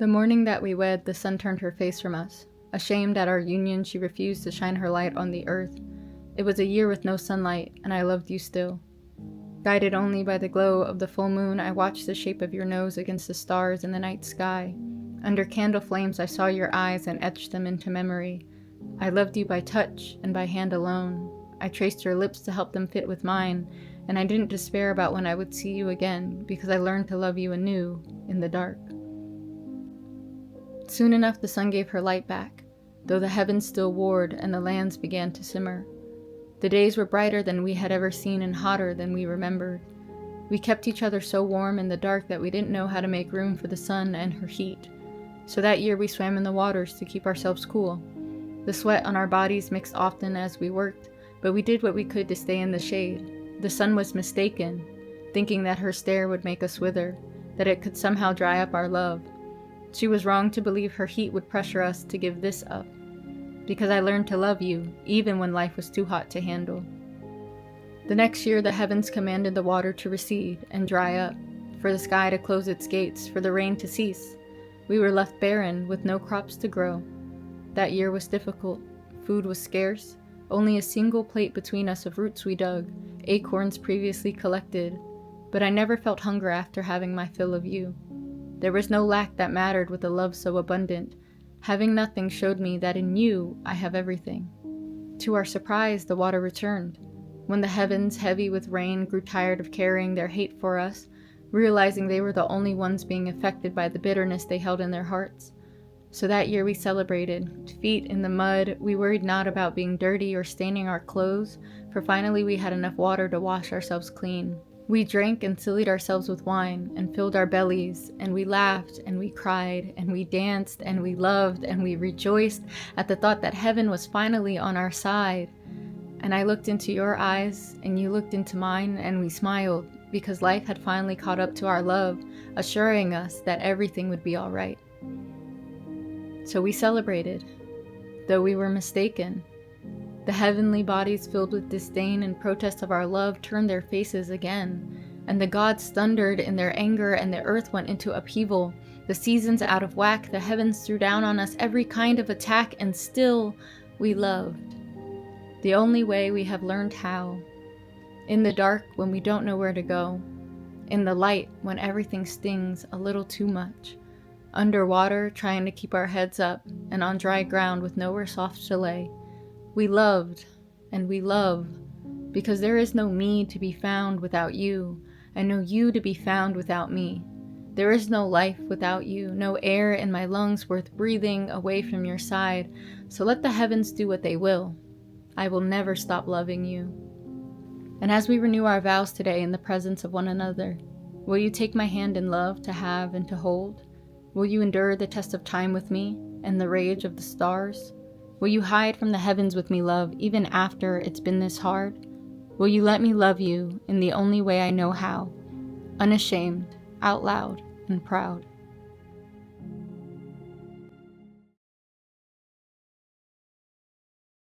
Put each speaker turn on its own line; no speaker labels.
The morning that we wed, the sun turned her face from us. Ashamed at our union, she refused to shine her light on the earth. It was a year with no sunlight, and I loved you still. Guided only by the glow of the full moon, I watched the shape of your nose against the stars in the night sky. Under candle flames, I saw your eyes and etched them into memory. I loved you by touch and by hand alone. I traced your lips to help them fit with mine, and I didn't despair about when I would see you again, because I learned to love you anew in the dark. Soon enough, the sun gave her light back, though the heavens still warred and the lands began to simmer. The days were brighter than we had ever seen and hotter than we remembered. We kept each other so warm in the dark that we didn't know how to make room for the sun and her heat. So that year we swam in the waters to keep ourselves cool. The sweat on our bodies mixed often as we worked, but we did what we could to stay in the shade. The sun was mistaken, thinking that her stare would make us wither, that it could somehow dry up our love. She was wrong to believe her heat would pressure us to give this up, because I learned to love you, even when life was too hot to handle. The next year, the heavens commanded the water to recede and dry up, for the sky to close its gates, for the rain to cease. We were left barren, with no crops to grow. That year was difficult. Food was scarce. Only a single plate between us of roots we dug, acorns previously collected. But I never felt hunger after having my fill of you. There was no lack that mattered with a love so abundant. Having nothing showed me that in you I have everything. To our surprise, the water returned. When the heavens, heavy with rain, grew tired of carrying their hate for us, realizing they were the only ones being affected by the bitterness they held in their hearts. So that year we celebrated. Feet in the mud, we worried not about being dirty or staining our clothes, for finally we had enough water to wash ourselves clean. We drank and sillied ourselves with wine, and filled our bellies, and we laughed, and we cried, and we danced, and we loved, and we rejoiced at the thought that heaven was finally on our side. And I looked into your eyes, and you looked into mine, and we smiled, because life had finally caught up to our love, assuring us that everything would be all right. So we celebrated, though we were mistaken. The heavenly bodies filled with disdain and protest of our love turned their faces again, and the gods thundered in their anger, and the earth went into upheaval. The seasons out of whack, the heavens threw down on us every kind of attack, and still we loved. The only way we have learned how. In the dark when we don't know where to go. In the light when everything stings a little too much. Underwater trying to keep our heads up, and on dry ground with nowhere soft to lay. We loved, and we love, because there is no me to be found without you, and no you to be found without me. There is no life without you, no air in my lungs worth breathing away from your side, so let the heavens do what they will. I will never stop loving you. And as we renew our vows today in the presence of one another, will you take my hand in love to have and to hold? Will you endure the test of time with me and the rage of the stars? Will you hide from the heavens with me, love, even after it's been this hard? Will you let me love you in the only way I know how, unashamed, out loud, and proud?